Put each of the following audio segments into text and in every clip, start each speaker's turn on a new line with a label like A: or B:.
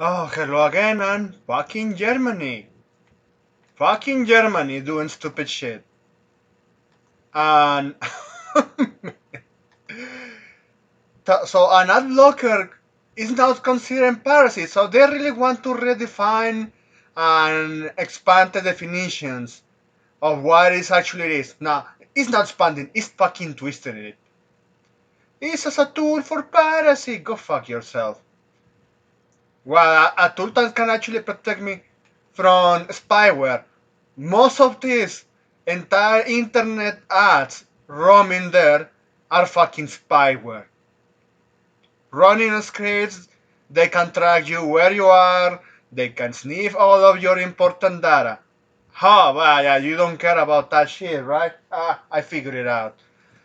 A: Oh, hello again, man. Fucking Germany. Fucking Germany doing stupid shit. And so an ad blocker is not considered piracy. So they really want to redefine and expand the definitions of what it actually is. Now, it's not expanding, it's fucking twisting it. It's as a tool for piracy. Go fuck yourself. Well, a tool that can actually protect me from spyware. Most of these entire internet ads roaming there are fucking spyware. Running scripts, they can track you where you are, they can sniff all of your important data. Well, yeah, you don't care about that shit, right? I figured it out.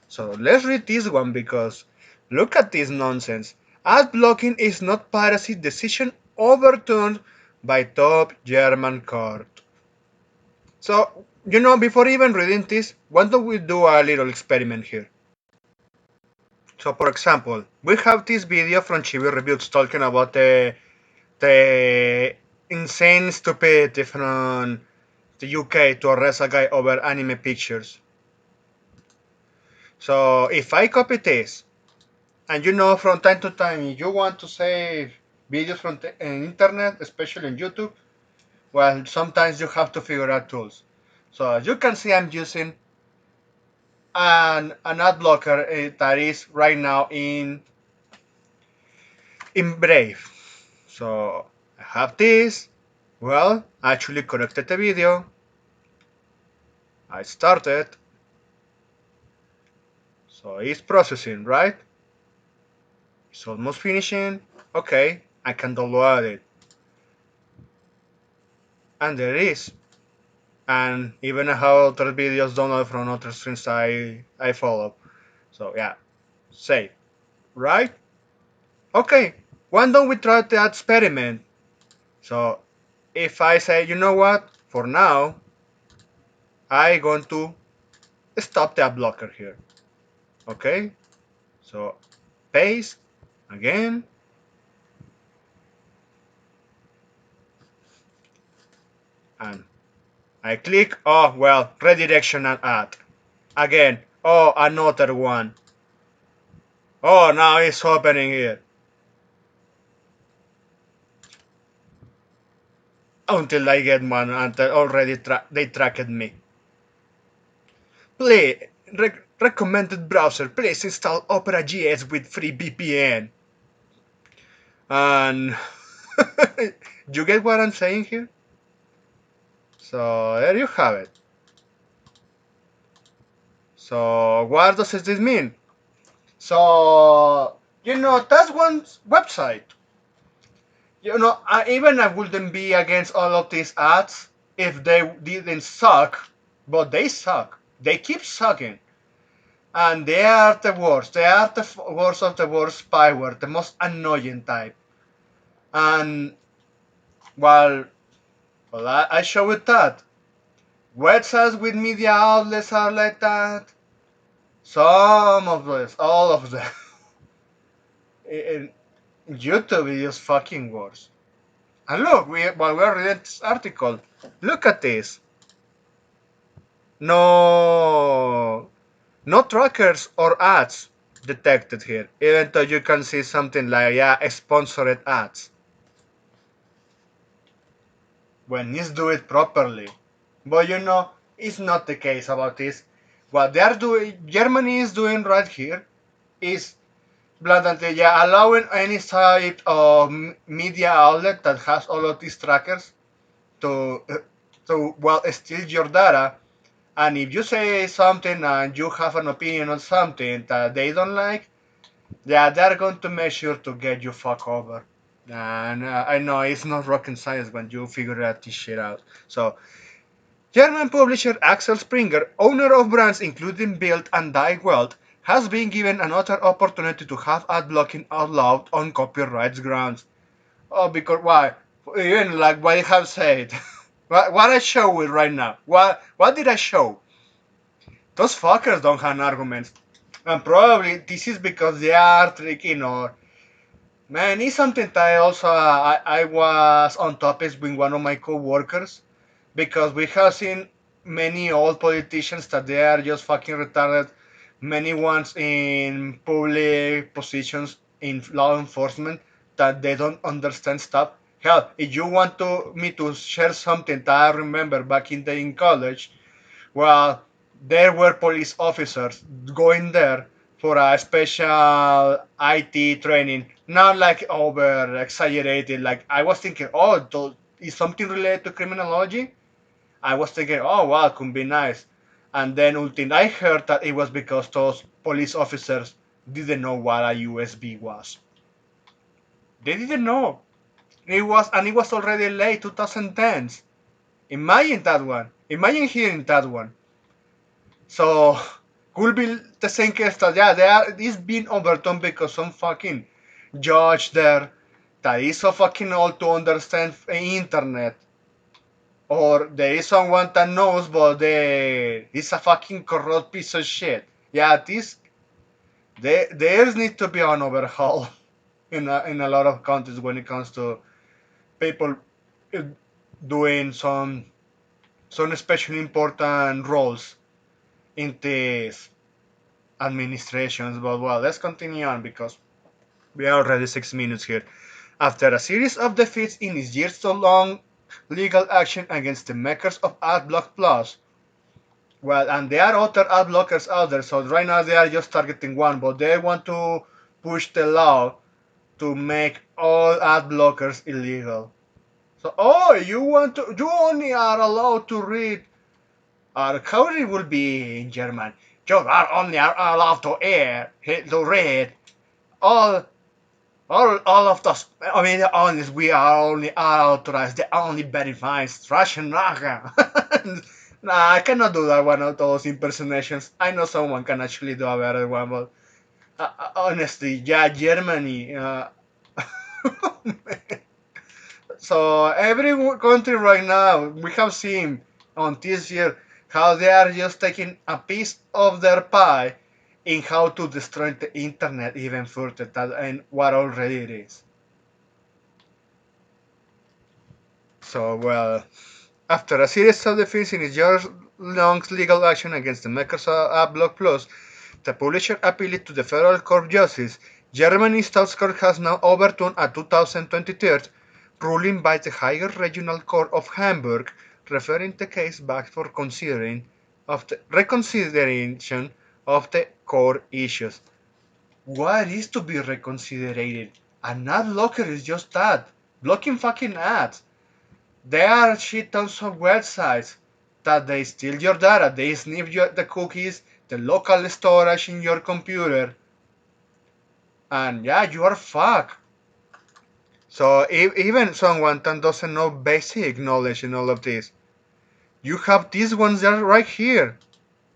A: So let's read this one because look at this nonsense. Ad blocking is not piracy decision overturned by top German court. So, before even reading this, why don't we do a little experiment here? So, for example, we have this video from Chibi Reviews talking about the insane stupidity from the UK to arrest a guy over anime pictures. So, if I copy this, and from time to time, if you want to save videos from the internet, especially on YouTube, well, sometimes you have to figure out tools. So, as you can see, I'm using an ad blocker that is right now in Brave. So I have this. Well, I actually corrected the video. I started. So it's processing, right? It's almost finishing. Okay, I can download it. And there it is. And even I have other videos downloaded from other streams I follow. So yeah, save. Right? Okay, why don't we try that experiment? So if I say, you know what, for now, I going to stop the ad blocker here. Okay, so paste again, and I click. Oh well, redirectional ad again. Oh, another one. Oh, now it's opening here until I get one. Until already they tracked me. Play recommended browser. Please install Opera GS with free VPN. And you get what I'm saying here? So there you have it. So what does this mean? So that's one website. I wouldn't be against all of these ads if they didn't suck, but they suck. They keep sucking, and they are the worst. They are the worst of the worst spyware, the most annoying type. And well, I show it that websites with media outlets are like that. Some of this, all of them. In YouTube is just fucking worse. And look, while we're reading this article, look at this. No, no trackers or ads detected here, even though you can see something like, yeah, sponsored ads. When it's do it properly. But it's not the case about this. What they are doing, Germany is doing right here is blatantly, yeah, allowing any type of media outlet that has all of these trackers to steal your data. And if you say something and you have an opinion on something that they don't like, yeah, they're going to make sure to get you fuck over. And I know it's not rocket science when you figure that this shit out. So, German publisher Axel Springer, owner of brands including Bild and Die Welt, has been given another opportunity to have ad blocking outlawed on copyright grounds. Oh, because why? Even like what I have said. what I show it right now. What did I show? Those fuckers don't have arguments. And probably this is because they are tricking or Man, it's something that I was on topics with one of my co-workers because we have seen many old politicians that they are just fucking retarded. Many ones in public positions in law enforcement that they don't understand stuff. Hell, if you want to me to share something that I remember back in college, well, there were police officers going there for a special IT training, not like over exaggerated. Like I was thinking, oh, is something related to criminology? I was thinking, oh wow, could be nice. And then ultimately I heard that it was because those police officers didn't know what a USB was. They didn't know. It was already late 2010s. Imagine that one. Imagine hearing that one. So could be the same case that yeah, it's been overturned because some fucking judge there that is so fucking old to understand internet, or there is someone that knows but they is a fucking corrupt piece of shit. Yeah, this there needs to be an overhaul in a lot of countries when it comes to people uh, doing some especially important roles in these administrations. But well, let's continue on because we are already 6 minutes here. After a series of defeats in his years-long legal action against the makers of AdBlock Plus, well, and there are other ad blockers out there, so right now they are just targeting one, but they want to push the law to make all ad blockers illegal. So, oh, you only are allowed to read, how it will be in German. You are only are allowed to read all all of those. I mean, honest, we are only authorized the only verifies Russian Raga. Nah, I cannot do that one of those impersonations. I know someone can actually do a better one, but honestly, yeah, Germany. So every country right now, we have seen on this year how they are just taking a piece of their pie in how to destroy the internet even further and what already it is. So, well, after a series of defeats in its years-long legal action against the makers of AdBlock Plus, the publisher appealed to the Federal Court of Justice. Germany's Tax Court has now overturned a 2023 ruling by the Higher Regional Court of Hamburg, referring the case back for considering of the reconsideration of the core issues. What is to be reconsidered? An ad blocker is just that, blocking fucking ads. There are shit tons of websites that they steal your data, they sniff the cookies, the local storage in your computer, and yeah, you are fucked. So even someone that doesn't know basic knowledge in all of this, you have these ones that are right here.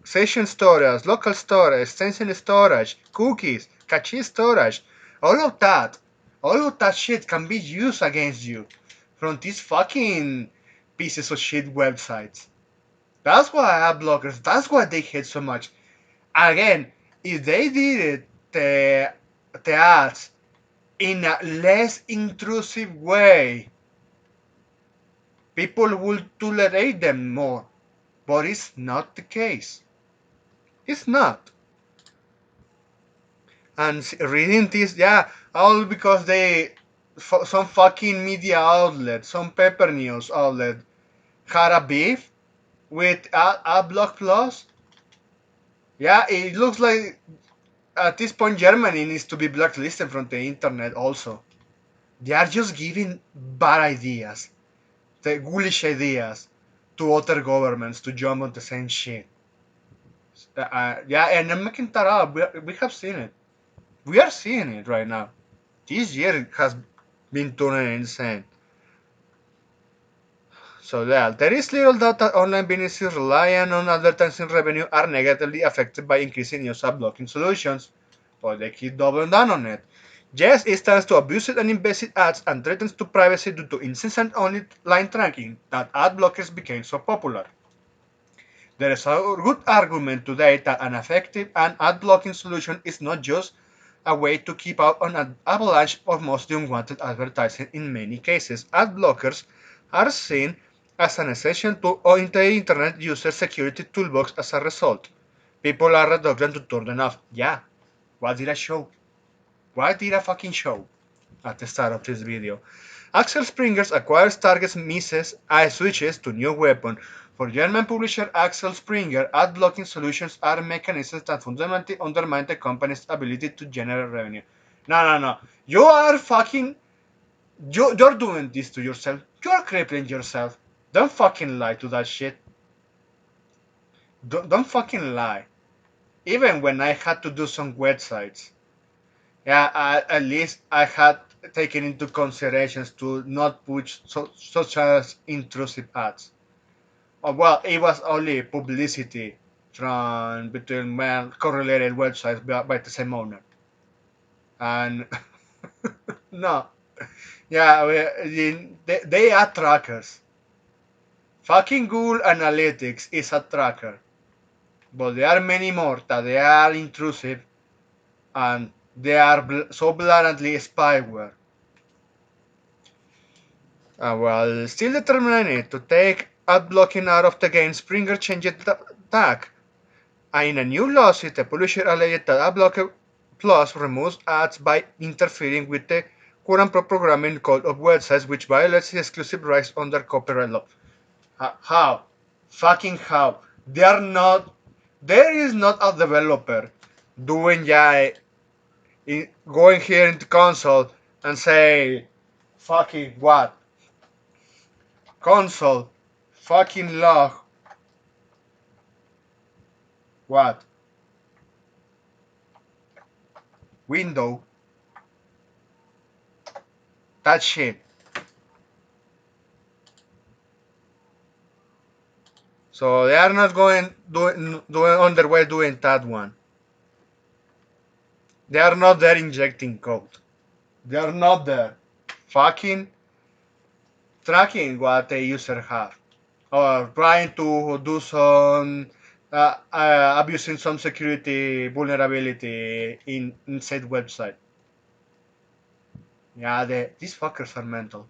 A: Session storage, local storage, extension storage, cookies, cache storage, all of that. All of that shit can be used against you from these fucking pieces of shit websites. That's why ad blockers, that's why they hate so much. Again, if they did it, the ads in a less intrusive way, people will tolerate them more. But it's not the case. It's not. And reading this, yeah, all because some fucking media outlet, some paper news outlet, had a beef with Adblock Plus. Yeah, it looks like at this point Germany needs to be blacklisted from the internet also. They are just giving bad ideas, the ghoulish ideas, to other governments to jump on the same shit. Yeah, and I'm making that up. We have seen it. We are seeing it right now. This year has been turning insane. So yeah, there is little doubt that online businesses relying on advertising revenue are negatively affected by increasing use of blocking solutions, but they keep doubling down on it. Yes, it stands to abuse it and invasive ads and threatens to privacy due to incessant online tracking that ad blockers became so popular. There is a good argument today that an effective and ad blocking solution is not just a way to keep out on an avalanche of mostly unwanted advertising in many cases. Ad blockers are seen as an essential tool in the internet user security toolbox as a result. People are reluctant to turn them off. Yeah, what did I show? What did I fucking show at the start of this video? Axel Springer acquires targets misses and switches to new weapon. For German publisher Axel Springer, ad blocking solutions are mechanisms that fundamentally undermine the company's ability to generate revenue. No, no, no. You are fucking. You're doing this to yourself. You're crippling yourself. Don't fucking lie to that shit. Don't fucking lie. Even when I had to do some websites, yeah, at least I had taken into considerations to not push such as intrusive ads. Oh, well, it was only publicity from between well correlated websites by the same owner. And no, yeah, they are trackers. Fucking Google Analytics is a tracker, but there are many more that they are intrusive and they are so blatantly spyware. While still determined to take ad blocking out of the game, Springer changed the tack. In a new lawsuit, the publisher alleged that AdBlocker Plus removes ads by interfering with the current programming code of websites, which violates the exclusive rights under copyright law. How? Fucking how? They are not. There is not a developer doing going here into console and say fucking what console fucking log what window that shit. So they are not doing on their way doing that one. They are not there injecting code. They are not there fucking tracking what the user have or trying to do some abusing some security vulnerability in said website. Yeah, these fuckers are mental.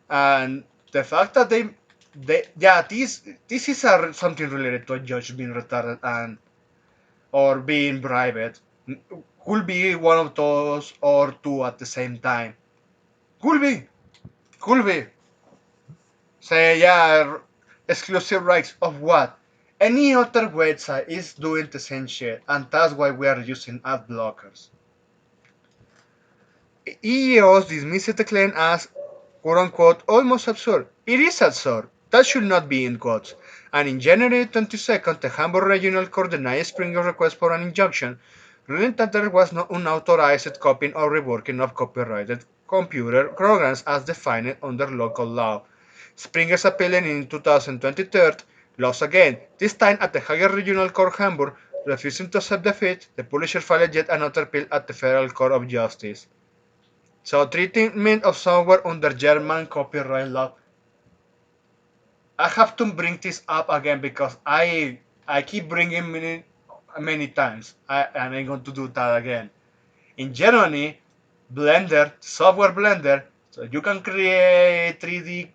A: And the fact that they yeah this is something related to a judge being retarded and or being bribed. Could be one of those or two at the same time. Could be. Could be. Say, yeah, exclusive rights of what? Any other website is doing the same shit, and that's why we are using ad blockers. EEOs dismissed the claim as quote unquote almost absurd. It is absurd. That should not be in quotes. And in January 22nd, the Hamburg Regional Court denied Springer's request for an injunction, ruling that there was no unauthorized copying or reworking of copyrighted computer programs as defined under local law. Springer's appealing in 2023 lost again, this time at the higher regional court Hamburg, refusing to accept defeat. The publisher filed yet another appeal at the Federal Court of Justice. So treatment of software under German copyright law. I have to bring this up again because I keep bringing many times, and I'm going to do that again. In Germany, Blender, software Blender, so you can create 3D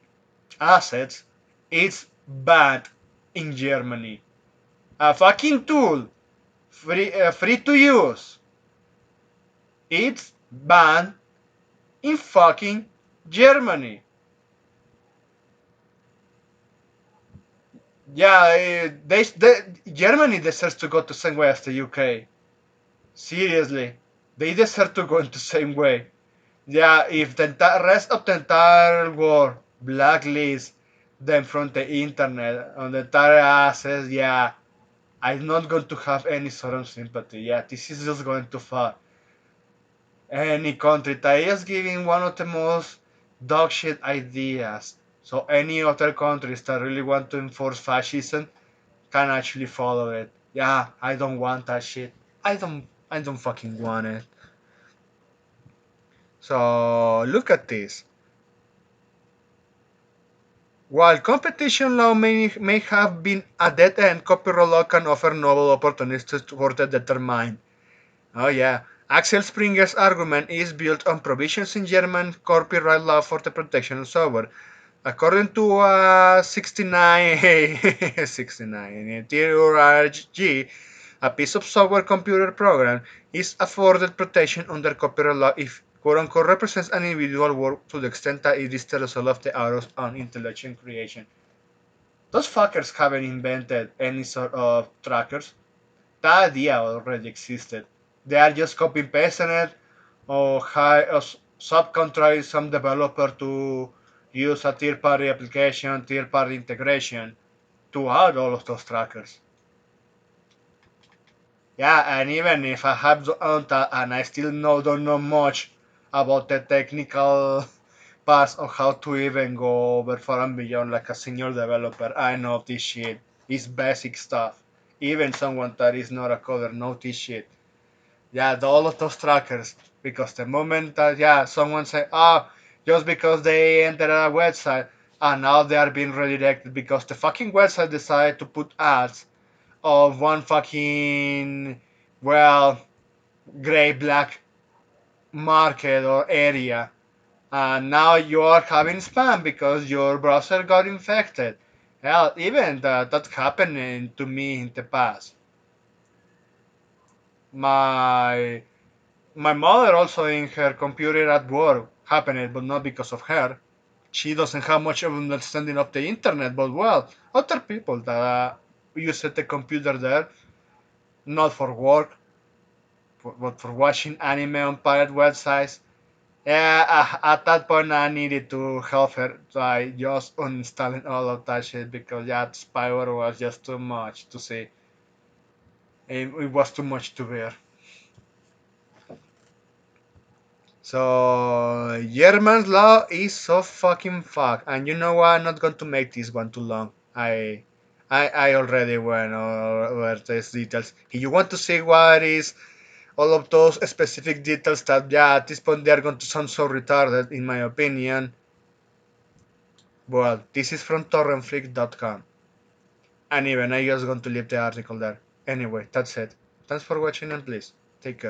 A: assets. It's banned in Germany. A fucking tool, free to use. It's banned in fucking Germany. Yeah, Germany deserves to go the same way as the UK. Seriously, they deserve to go in the same way. Yeah, if the rest of the entire world blacklist them from the internet on the entire access, yeah, I'm not going to have any sort of sympathy. Yeah, this is just going too far. Any country that is giving one of the most dog shit ideas. So any other countries that really want to enforce fascism can actually follow it. Yeah, I don't want that shit. I don't fucking want it. So look at this. While competition law may have been a dead end, copyright law can offer novel opportunities for the determined. Oh yeah. Axel Springer's argument is built on provisions in German copyright law for the protection of software. According to 69 69 TURG, a piece of software computer program is afforded protection under copyright law if quote unquote represents an individual work to the extent that it is the result of the author's own intellectual creation. Those fuckers haven't invented any sort of trackers. That idea already existed. They are just copy pasting it or subcontract some developer to use a third party application, third party integration to add all of those trackers. Yeah, and even if I have owned that and I still don't know much about the technical parts of how to even go over far and beyond like a senior developer, I know this shit. It's basic stuff. Even someone that is not a coder knows this shit. Yeah, all of those trackers. Because the moment that someone say, just because they entered a website and now they are being redirected because the fucking website decided to put ads of one fucking well gray black market or area, and now you are having spam because your browser got infected. Hell, even that happened to me in the past. My mother also in her computer at work happened, but not because of her. She doesn't have much of an understanding of the internet, but well, other people that use the computer there, not for work, but for watching anime on pirate websites. Yeah, at that point I needed to help her by just uninstalling all of that shit because yeah, the spyware was just too much to see. It was too much to bear. So German's law is so fucking fucked, and you know what? I'm not going to make this one too long. I already went over these details. If you want to see what is all of those specific details that at this point they are going to sound so retarded in my opinion. Well, this is from torrentfreak.com. And even I just going to leave the article there. Anyway, that's it. Thanks for watching and please take care.